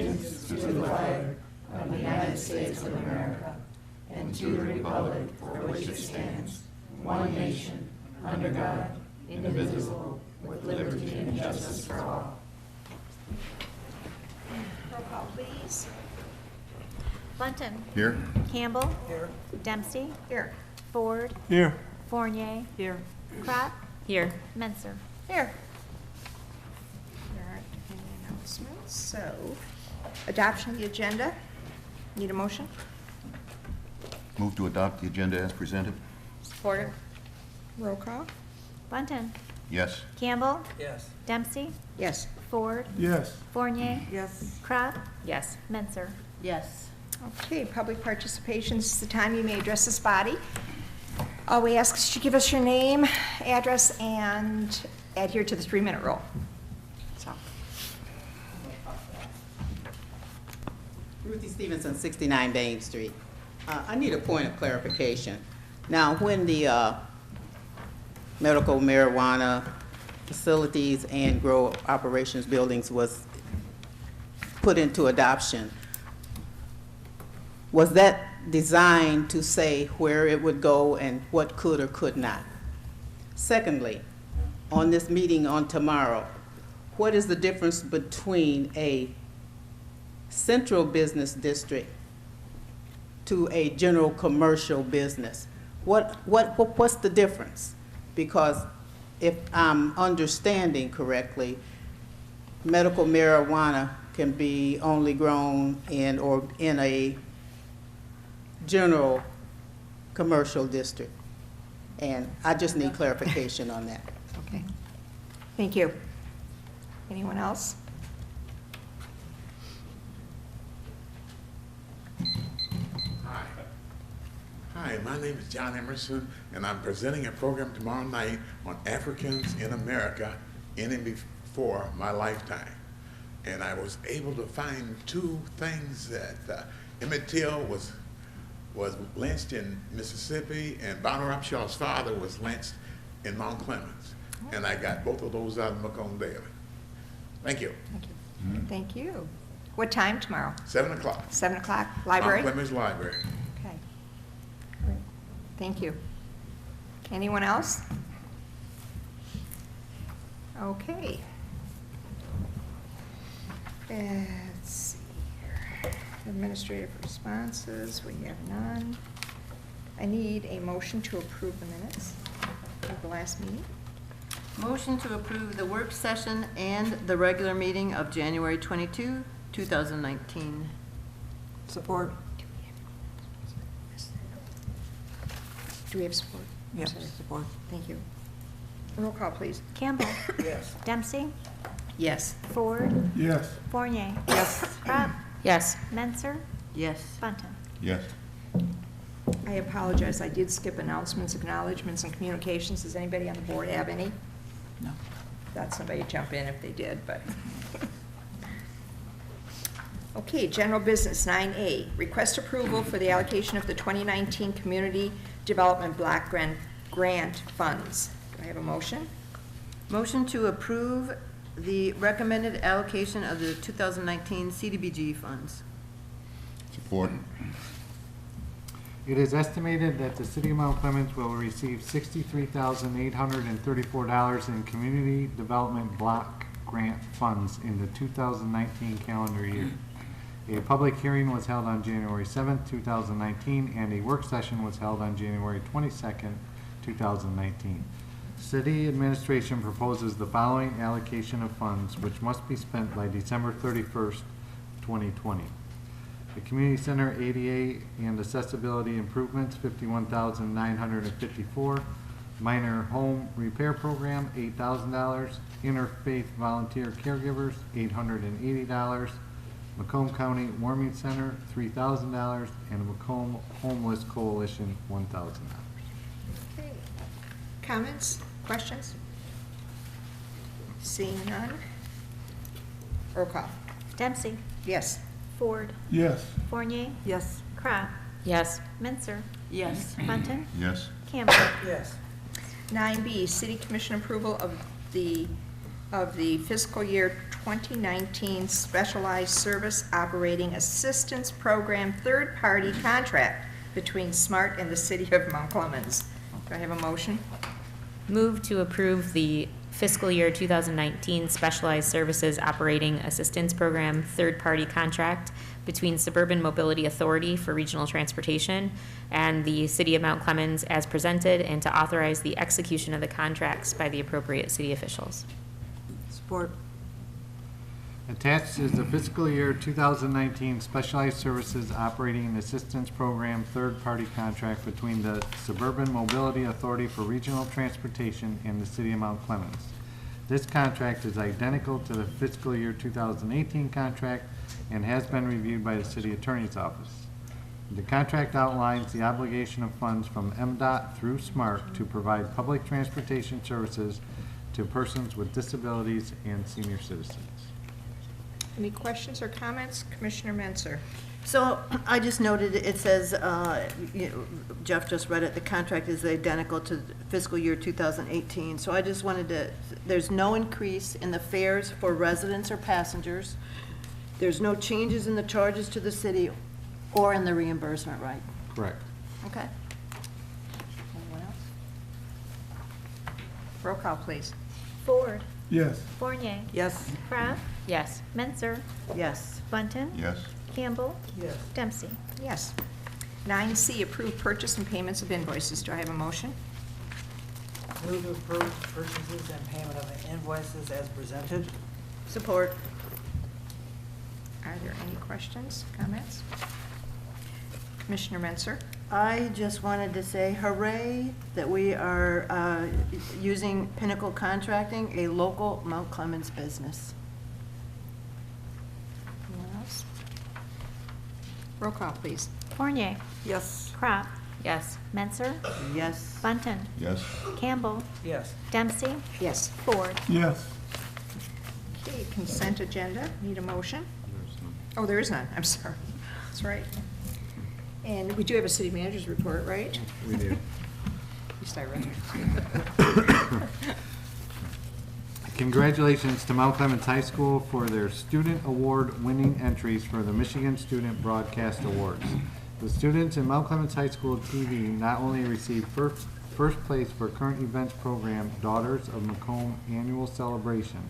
allegiance to the flag of the United States of America and to the republic for which it stands, one nation, under God, indivisible, with liberty and justice for all. Roll call, please. Bunton. Here. Campbell. Here. Dempsey. Here. Ford. Here. Fournier. Here. Crop. Here. Menser. Here. There aren't any announcements, so adoption of the agenda. Need a motion? Move to adopt the agenda as presented. Supported. Roll call. Bunton. Yes. Campbell. Yes. Dempsey. Yes. Ford. Yes. Fournier. Yes. Crop. Yes. Menser. Yes. Okay, public participation. This is the time you may address this body. All we ask is you give us your name, address, and adhere to the 3-minute rule. So, Ruthie Stevenson, 69 Bain Street. I need a point of clarification. Now, when the medical marijuana facilities and grow operations buildings was put into adoption, was that designed to say where it would go and what could or could not? Secondly, on this meeting on tomorrow, what is the difference between a central business district to a general commercial business? What's the difference? Because if I'm understanding correctly, medical marijuana can be only grown in a general commercial district. And I just need clarification on that. okay. Thank you. Anyone else? Hi, my name is John Emerson, and I'm presenting a program tomorrow night on Africans in America in and before my lifetime. And I was able to find two things that Emmett Till was lynched in Mississippi, and Bonner Upshaw's father was lynched in Mount Clemens. And I got both of those out of Macomb Daily. Thank you. Thank you. Thank you. What time tomorrow? 7 o'clock. 7 o'clock, library? Mount Clemens Library. Okay. Great. Thank you. Anyone else? Okay. Let's see here. Administrative responses, we have none. I need a motion to approve the minutes of the last meeting. Motion to approve the work session and the regular meeting of January 22, 2019. Support. Do we have support? Yes, Sorry. support. Thank you. Roll call, please. Campbell. Yes. Dempsey. Yes. Ford. Yes. Fournier. Yes. Crop. Yes. Menser. Yes. Bunton. Yes. I apologize, I did skip announcements, acknowledgements, and communications. Does anybody on the board have any? No. Thought somebody would jump in if they did, but. Okay, general business, 9A, request approval for the allocation of the 2019 Community Development Block Grant Funds. Do I have a motion? Motion to approve the recommended allocation of the 2019 CDBG funds. Support. It is estimated that the city of Mount Clemens will receive $63,834 in community development block grant funds in the 2019 calendar year. A public hearing was held on January 7th, 2019, and a work session was held on January 22nd, 2019. City administration proposes the following allocation of funds, which must be spent by December 31st, 2020. The community center ADA and accessibility improvements, $51,954. Minor home repair program, $8,000. Interfaith volunteer caregivers, $880. Macomb County Warming Center, $3,000. And Macomb Homeless Coalition, $1,000. Okay. Comments, questions? Seeing none. Roll call. Dempsey. Yes. Ford. Yes. Fournier. Yes. Crop. Yes. Menser. Yes. Bunton. Yes. Campbell. Yes. 9B, City Commission approval of the fiscal year 2019 Specialized Service Operating Assistance Program third-party contract between SMART and the City of Mount Clemens. Do I have a motion? Move to approve the fiscal year 2019 Specialized Services Operating Assistance Program third-party contract between Suburban Mobility Authority for Regional Transportation and the City of Mount Clemens as presented, and to authorize the execution of the contracts by the appropriate city officials. Support. Attached is the fiscal year 2019 Specialized Services Operating Assistance Program third-party contract between the Suburban Mobility Authority for Regional Transportation and the City of Mount Clemens. This contract is identical to the fiscal year 2018 contract and has been reviewed by the City Attorney's Office. The contract outlines the obligation of funds from MDOT through SMART to provide public transportation services to persons with disabilities and senior citizens. Any questions or comments? Commissioner Menzer. So I just noted, it says, Jeff just read it, the contract is identical to fiscal year 2018. So I just wanted to, there's no increase in the fares for residents or passengers. There's no changes in the charges to the city or in the reimbursement, right? Correct. Okay. Anyone else? Roll call, please. Ford. Yes. Fournier. Yes. Crop. Yes. Menzer. Yes. Bunten. Yes. Campbell. Yes. Dempsey. Yes. 9C, approve purchase and payments of invoices. Do I have a motion? Move to approve purchases and payment of invoices as presented. Support. Are there any questions, comments? Commissioner Menzer. I just wanted to say hooray that we are using Pinnacle Contracting, a local Mount Clemens business. Anyone else? Roll call, please. Fournier. Yes. Crop. Yes. Menzer. Yes. Bunten. Yes. Campbell. Yes. Dempsey. Yes. Ford. Yes. Okay, consent agenda. Need a motion? Oh, there is none. I'm sorry. That's right. And we do have a city manager's report, right? We do. At least I read it. Congratulations to Mount Clemens High School for their student award winning entries for the Michigan Student Broadcast Awards. The students in Mount Clemens High School TV not only received first place for current events program Daughters of Macomb Annual Celebration,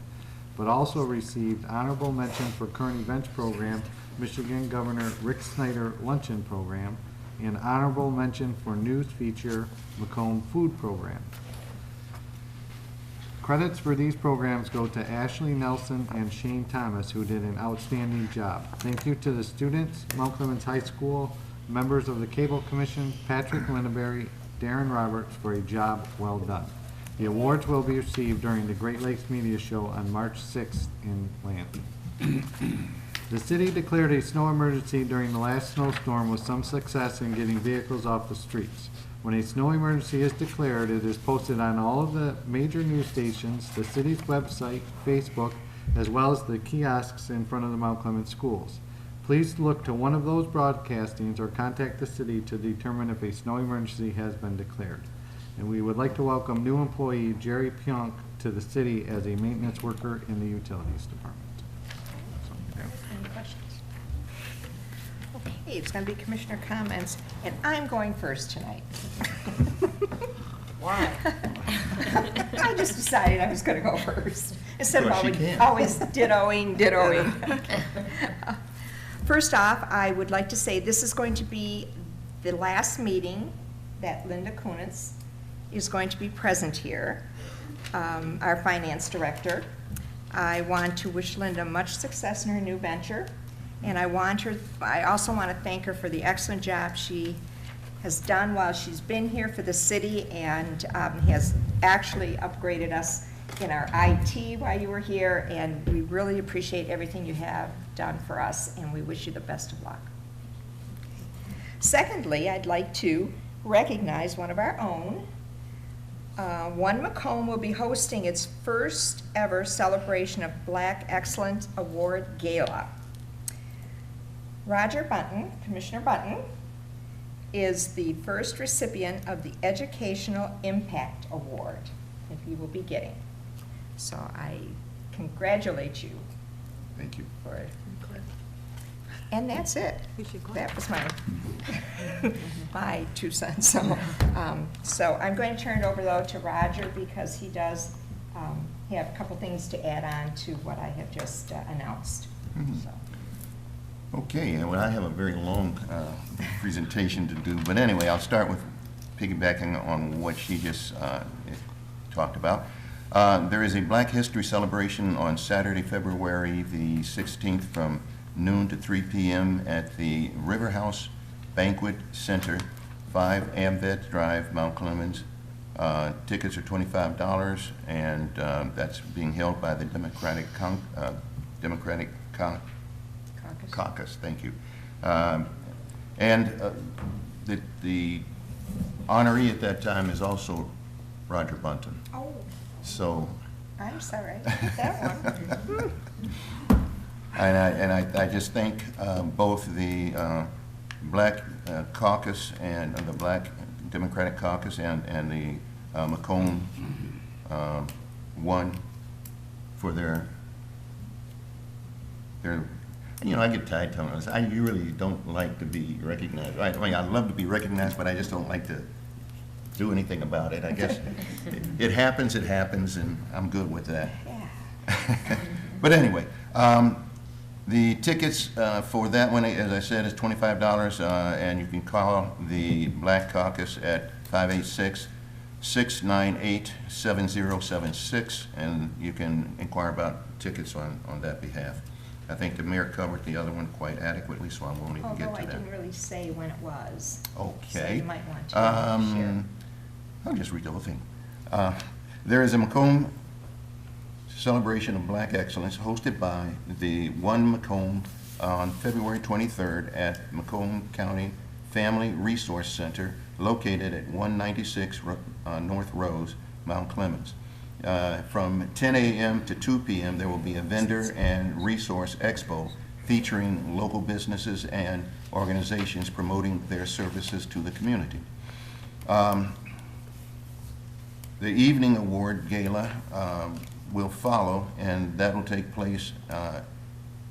but also received honorable mention for current events program Michigan Governor Rick Snyder Luncheon Program, and honorable mention for news feature Macomb Food Program. Credits for these programs go to Ashley Nelson and Shane Thomas, who did an outstanding job. Thank you to the students, Mount Clemens High School, members of the Cable Commission, Patrick Lindenberry, Darren Roberts, for a job well done. The awards will be received during the Great Lakes Media Show on March 6th in Lansing. The city declared a snow emergency during the last snowstorm with some success in getting vehicles off the streets. When a snow emergency is declared, it is posted on all of the major news stations, the city's website, Facebook, as well as the kiosks in front of the Mount Clemens schools. Please look to one of those broadcastings or contact the city to determine if a snow emergency has been declared. And we would like to welcome new employee Jerry Pionk to the city as a maintenance worker in the utilities department. Any questions? Okay, it's going to be commissioner comments, and I'm going first tonight. Why? I just decided I was going to go first, instead of Well, she can. always dittoing. First off, I would like to say this is going to be the last meeting that Linda Kunitz is going to be present here, our finance director. I want to wish Linda much success in her new venture, and I also want to thank her for the excellent job she has done while she's been here for the city, and has actually upgraded us in our IT while you were here, and we really appreciate everything you have done for us, and we wish you the best of luck. Secondly, I'd like to recognize one of our own. One Macomb will be hosting its first ever celebration of Black Excellence Award Gala. Roger Bunton, Commissioner Bunton, is the first recipient of the Educational Impact Award that he will be getting. So I congratulate you Thank you. for it. And that's it. That was my 2 cents. So I'm going to turn it over, though, to Roger, because he does have a couple things to add on to what I have just announced. So. Okay, well, I have a very long presentation to do, but anyway, I'll start with piggybacking on what she just talked about. There is a Black History celebration on Saturday, February the 16th from noon to 3 p.m. at the River House Banquet Center, 5 Amvet Drive, Mount Clemens. Tickets are $25, and that's being held by the Democratic Caucus. Thank you. And the honoree at that time is also Roger Bunton. Oh, So. I'm sorry, I did that one. And I just thank both the Black Caucus and the Black Democratic Caucus and the Macomb one for their, you know, I get tired telling us, I really don't like to be recognized. I mean, I love to be recognized, but I just don't like to do anything about it. I guess it happens, and I'm good with that. Yeah. But anyway, the tickets for that one, as I said, is $25, and you can call the Black Caucus at 586-698-7076, and you can inquire about tickets on that behalf. I think the mayor covered the other one quite adequately, so I won't even get Although to I that. didn't really say when it was. Okay. So you might want to share. I'll just read the whole thing. There is a Macomb celebration of Black excellence hosted by the One Macomb on February 23rd at Macomb County Family Resource Center located at 196 North Rose, Mount Clemens. From 10 a.m. to 2 p.m. there will be a vendor and resource expo featuring local businesses and organizations promoting their services to the community. The evening award gala will follow, and that will take place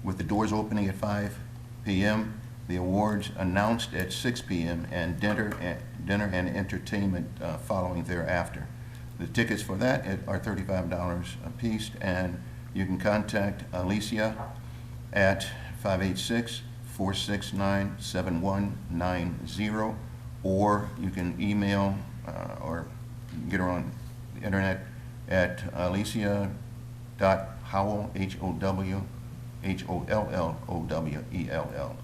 with the doors opening at 5 p.m., the awards announced at 6 p.m., and dinner and entertainment following thereafter. The tickets for that are $35 a piece, and you can contact Alicia at 586-469-7190, or you can email or get her on the internet at alicia.howell, HOWLLOWELL,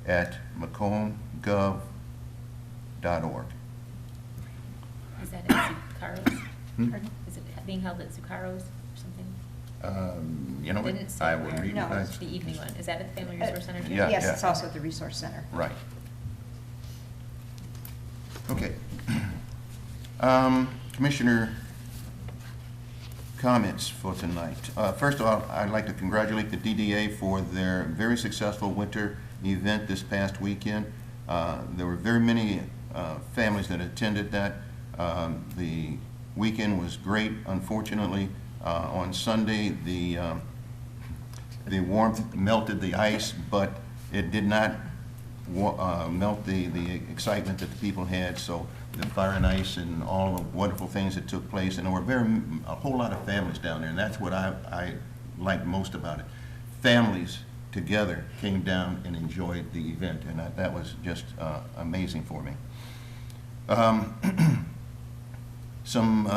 at macombgov.org. Is that at Zucaro's? Hmm? Pardon? Is it being held at Zucaro's or something? You know what? Didn't say I will where. read No, it. It's the evening one. Is that at the Family Resource Center too? Yeah. Yes, it's also at the Resource Center. Right. Okay. Commissioner comments for tonight. First of all, I'd like to congratulate the DDA for their very successful winter event this past weekend. There were very many families that attended that. The weekend was great. Unfortunately, on Sunday, the warmth melted the ice, but it did not melt the excitement that the people had. So the fire and ice and all the wonderful things that took place, and there were a whole lot of families down there, and that's what I liked most about it. Families together came down and enjoyed the event, and that was just amazing for me. Some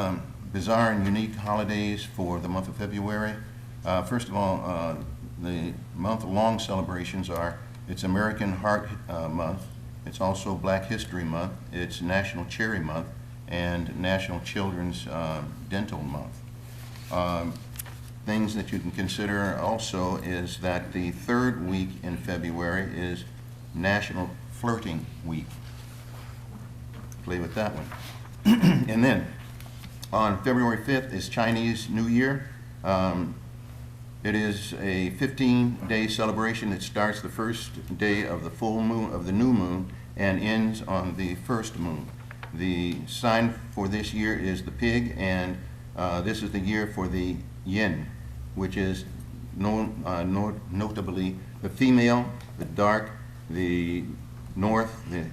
bizarre and unique holidays for the month of February. First of all, the month-long celebrations are, it's American Heart Month, it's also Black History Month, it's National Cherry Month, and National Children's Dental Month. Things that you can consider also is that the third week in February is National Flirting Week. Play with that one. And then on February 5th is Chinese New Year. It is a 15-day celebration that starts the first day of the full moon, of the new moon, and ends on the first moon. The sign for this year is the pig, and this is the year for the yin, which is notably the female, the dark, the north, the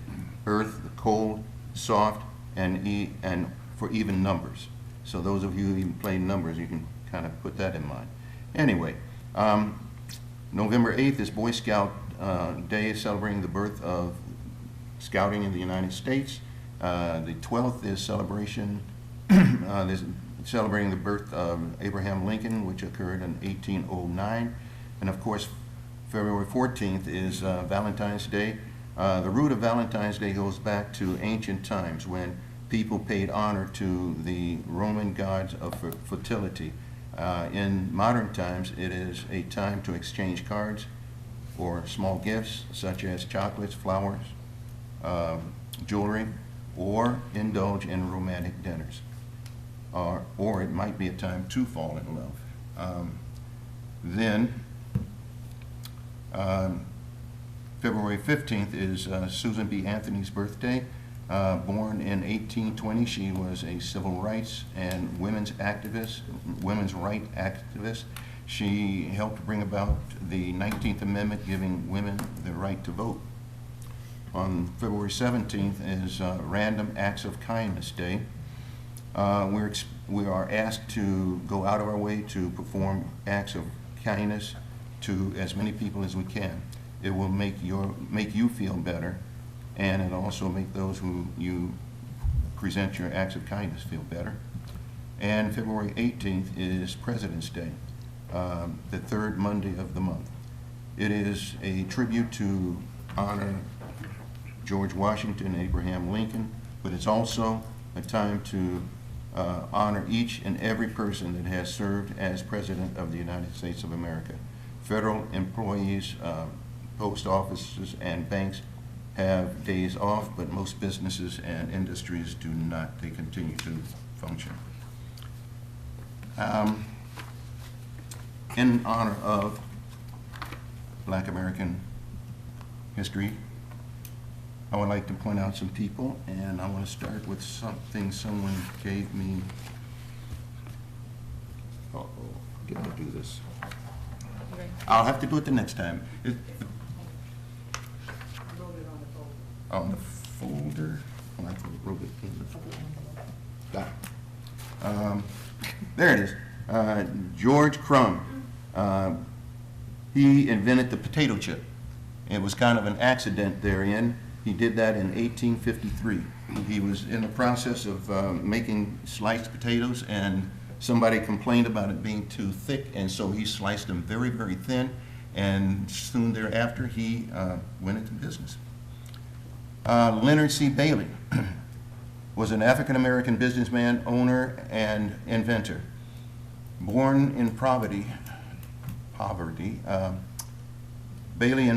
earth, the cold, soft, and for even numbers. So those of you who even play numbers, you can kind of put that in mind. Anyway, November 8th is Boy Scout Day, celebrating the birth of scouting in the United States. The 12th is celebrating the birth of Abraham Lincoln, which occurred in 1809. And of course, February 14th is Valentine's Day. The root of Valentine's Day goes back to ancient times when people paid honor to the Roman gods of fertility. In modern times, it is a time to exchange cards or small gifts such as chocolates, flowers, jewelry, or indulge in romantic dinners. Or it might be a time to fall in love. February 15th is Susan B. Anthony's birthday. Born in 1820, she was a civil rights and women's right activist. She helped bring about the 19th Amendment, giving women the right to vote. On February 17th is Random Acts of Kindness Day. We are asked to go out of our way to perform acts of kindness to as many people as we can. It will make you feel better, and it'll also make those who you present your acts of kindness feel better. And February 18th is President's Day, the third Monday of the month. It is a tribute to honor George Washington, Abraham Lincoln, but it's also a time to honor each and every person that has served as President of the United States of America. Federal employees, post offices, and banks have days off, but most businesses and industries do not. They continue to function. In honor of Black American history, I would like to point out some people, and I want to start with something someone gave me. Uh-oh, get to do this. I'll have to do it the next time. On the folder. Oh, I wrote it in the folder. Got it. There it is. George Crumb. He invented the potato chip. It was kind of an accident therein. He did that in 1853. He was in the process of making sliced potatoes, and somebody complained about it being too thick, and so he sliced them very, very thin, and soon thereafter he went into business. Leonard C. Bailey was an African-American businessman, owner, and inventor. Born in poverty, Bailey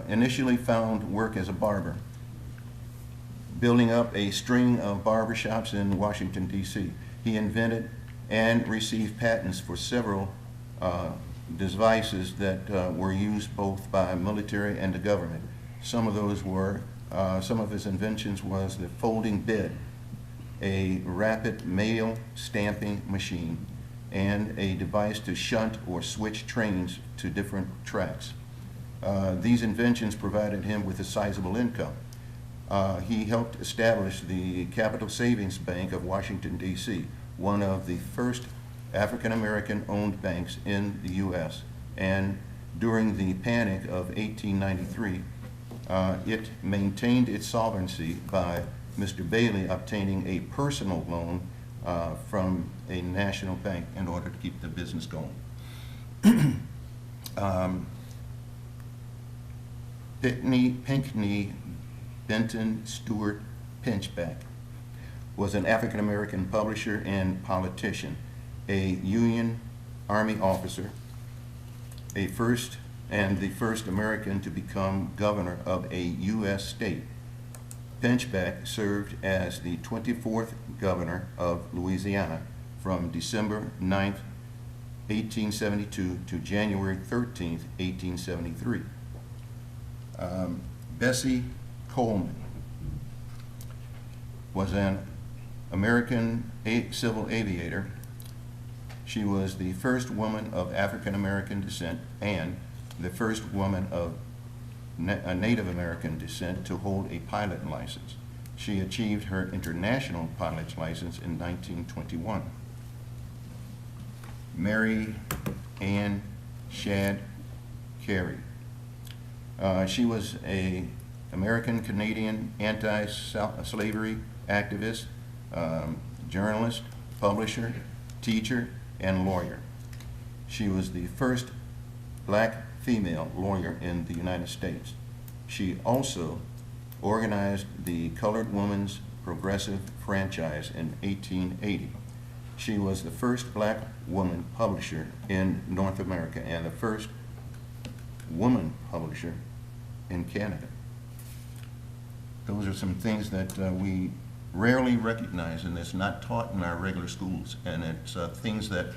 initially found work as a barber, building up a string of barbershops in Washington, D.C. He invented and received patents for several devices that were used both by military and the government. Some of those were, some of his inventions was the folding bed, a rapid mail stamping machine, and a device to shunt or switch trains to different tracks. These inventions provided him with a sizable income. He helped establish the Capital Savings Bank of Washington, D.C., one of the first African-American owned banks in the U.S. And during the panic of 1893, it maintained its solvency by Mr. Bailey obtaining a personal loan from a national bank in order to keep the business going. Pinckney Benton Stewart Pinchback was an African-American publisher and politician, a Union Army officer, the first American to become governor of a U.S. state. Pinchback served as the 24th governor of Louisiana from December 9th, 1872 to January 13th, 1873. Bessie Coleman was an American civil aviator. She was the first woman of African American descent and the first woman of Native American descent to hold a pilot license. She achieved her international pilot's license in 1921. Mary Ann Shad Carey. She was a American-Canadian anti-slavery activist, journalist, publisher, teacher, and lawyer. She was the first black female lawyer in the United States. She also organized the Colored Women's Progressive Franchise in 1880. She was the first black woman publisher in North America and the first woman publisher in Canada. Those are some things that we rarely recognize, and it's not taught in our regular schools. And it's things that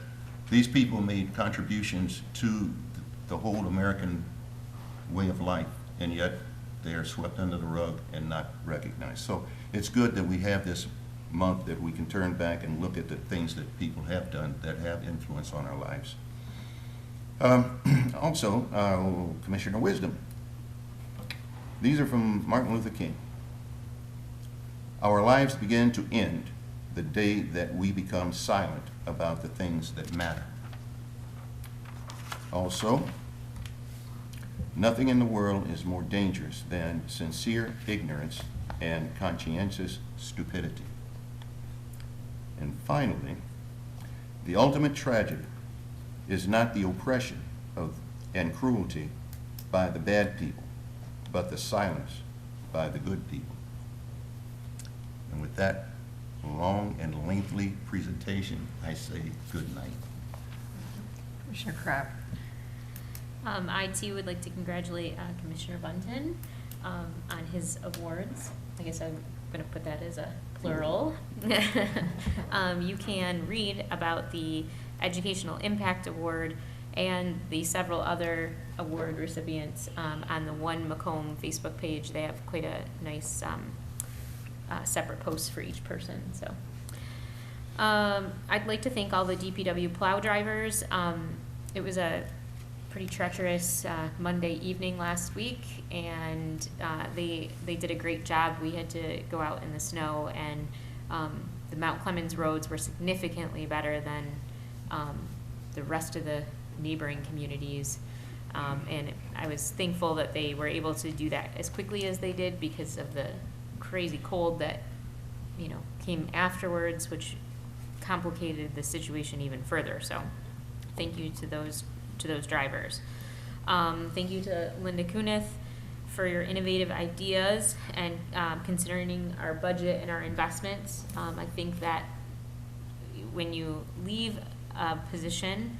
these people made contributions to the whole American way of life, and yet they are swept under the rug and not recognized. So it's good that we have this month that we can turn back and look at the things that people have done that have influence on our lives. Also, Commissioner Wisdom. These are from Martin Luther King. Our lives begin to end the day that we become silent about the things that matter. Also, nothing in the world is more dangerous than sincere ignorance and conscientious stupidity. And finally, the ultimate tragedy is not the oppression of and cruelty by the bad people, but the silence by the good people. And with that long and lengthy presentation, I say good night. Commissioner Crabbe. I too would like to congratulate Commissioner Bunton on his awards. I guess I'm going to put that as a plural. You can read about the Educational Impact Award and the several other award recipients on the One Macomb Facebook page. They have quite a nice separate post for each person. So I'd like to thank all the DPW plow drivers. It was a pretty treacherous Monday evening last week, and they did a great job. We had to go out in the snow, and the Mount Clemens roads were significantly better than the rest of the neighboring communities. And I was thankful that they were able to do that as quickly as they did because of the crazy cold that, you know, came afterwards, which complicated the situation even further. So thank you to those drivers. Thank you to Linda Kunith for your innovative ideas and considering our budget and our investments. I think that when you leave a position,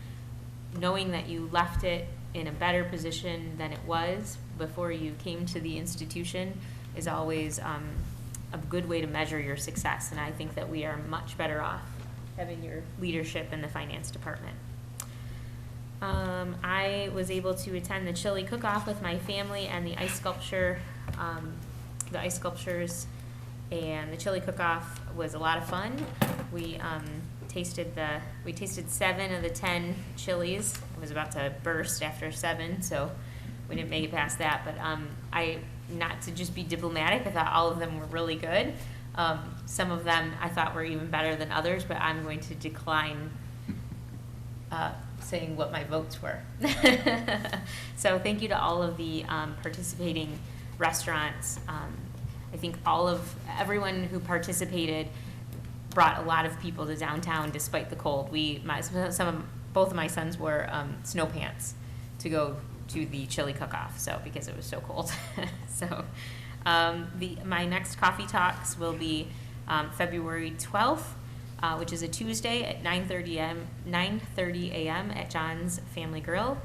knowing that you left it in a better position than it was before you came to the institution is always a good way to measure your success. And I think that we are much better off having your leadership in the finance department. I was able to attend the chili cook-off with my family and the ice sculptures, and the chili cook-off was a lot of fun. We tasted 7 of the 10 chilies. I was about to burst after 7, so we didn't make it past that. But not to just be diplomatic, I thought all of them were really good. Some of them I thought were even better than others, but I'm going to decline saying what my votes were. So thank you to all of the participating restaurants. I think everyone who participated brought a lot of people to downtown despite the cold. Both of my sons wore snow pants to go to the chili cook-off, so because it was so cold. So my next coffee talks will be February 12th. Which is a Tuesday at 9:30 a.m. at John's Family Grill,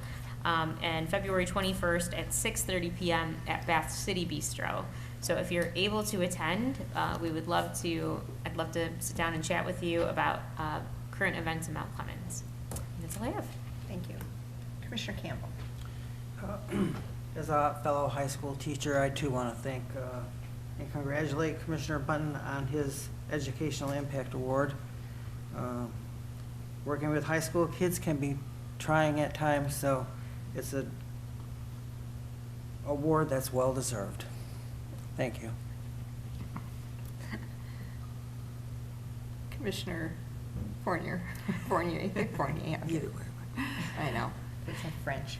and February 21st at 6:30 p.m. at Bath City Bistro. So if you're able to attend, I'd love to sit down and chat with you about current events in Mount Clemens. And that's all I have. Thank you. Commissioner Campbell. As a fellow high school teacher, I too want to thank and congratulate Commissioner Bunton on his Educational Impact Award. working with high school kids can be trying at times, so it's an award that's well-deserved. Thank you. Commissioner Fournier, Fournier, Either way. I know, it's in French.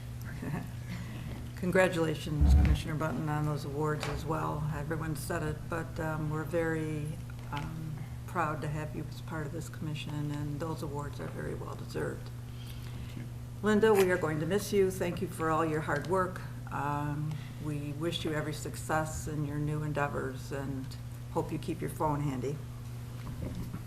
Congratulations, Commissioner Button, on those awards as well. Everyone said it, but we're very proud to have you as part of this commission, and those awards are very well deserved. Linda, we are going to miss you. Thank you for all your hard work. We wish you every success in your new endeavors and hope you keep your phone handy.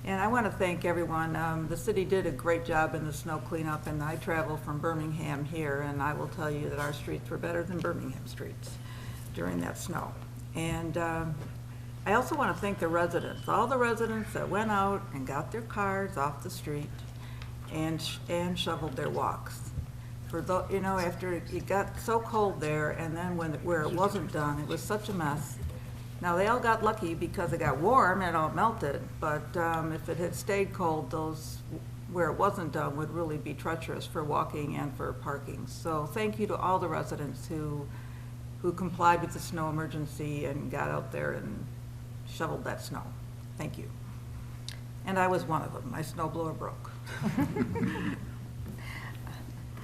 And I want to thank everyone. The city did a great job in the snow cleanup, and I travel from Birmingham here, and I will tell you that our streets were better than Birmingham streets during that snow. And I also want to thank the residents, all the residents that went out and got their cars off the street and shoveled their walks. For the, you know, after it got so cold there, and then where it wasn't done, it was such a mess. Now, they all got lucky because it got warm and it all melted, but if it had stayed cold, those where it wasn't done would really be treacherous for walking and for parking. So thank you to all the residents who complied with the snow emergency and got out there and shoveled that snow. Thank you. And I was one of them. My snowblower broke.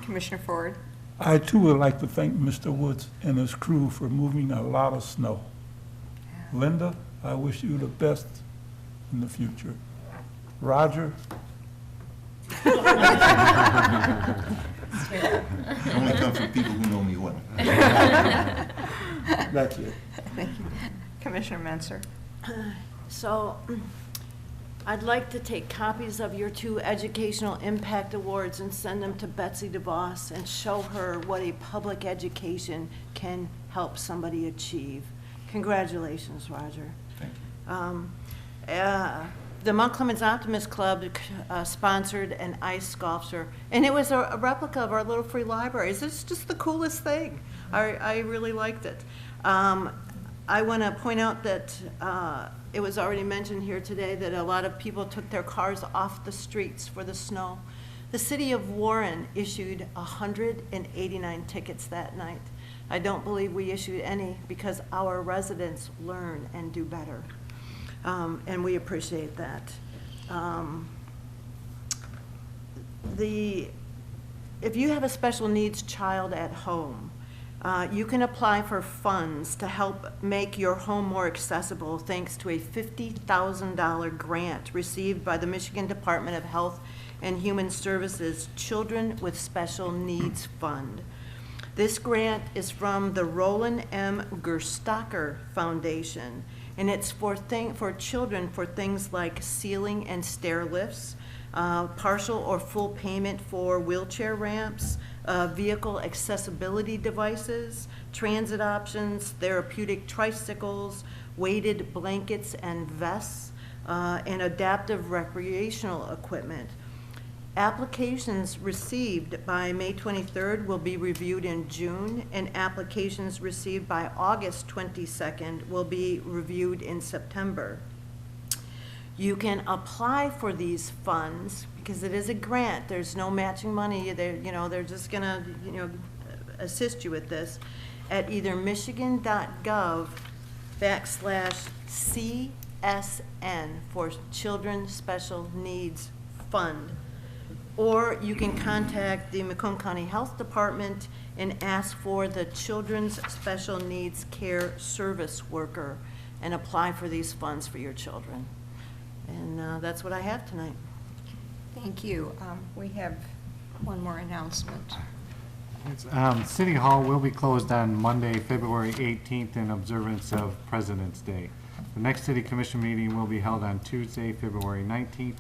Commissioner Ford? I too would like to thank Mr. Woods and his crew for moving a lot of snow. Linda, I wish you the best in the future. Roger? It only comes from people who know me well. That's it. Thank you. Commissioner Menser? So I'd like to take copies of your 2 Educational Impact Awards and send them to Betsy DeVos and show her what a public education can help somebody achieve. Congratulations, Roger. Thank you. The Mount Clemens Optimist Club sponsored an ice sculpture, and it was a replica of our little free libraries. It's just the coolest thing. I really liked it. I want to point out that it was already mentioned here today that a lot of people took their cars off the streets for the snow. The city of Warren issued 189 tickets that night. I don't believe we issued any because our residents learn and do better. And we appreciate that. If you have a special needs child at home, you can apply for funds to help make your home more accessible thanks to a $50,000 grant received by the Michigan Department of Health and Human Services Children with Special Needs Fund. This grant is from the Roland M. Gerstacker Foundation, and it's for children for things like ceiling and stair lifts, partial or full payment for wheelchair ramps, vehicle accessibility devices, transit options, therapeutic tricycles, weighted blankets and vests, and adaptive recreational equipment. Applications received by May 23rd will be reviewed in June, and applications received by August 22nd will be reviewed in September. You can apply for these funds because it is a grant. There's no matching money. They're just gonna, assist you with this at either michigan.gov/CSN for Children's Special Needs Fund. Or you can contact the Macomb County Health Department and ask for the Children's Special Needs Care Service Worker and apply for these funds for your children. And that's what I have tonight. Thank you. We have one more announcement. City Hall will be closed on Monday, February 18th in observance of President's Day. The next City Commission meeting will be held on Tuesday, February 19th,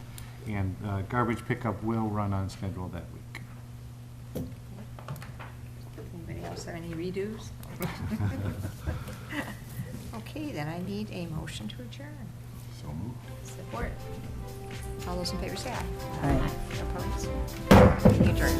and garbage pickup will run on schedule that week. Anybody else have any redos? Okay, then I need a motion to adjourn. So moved. Support. All those in favor say aye. Aye. Opposed? Meeting adjourned.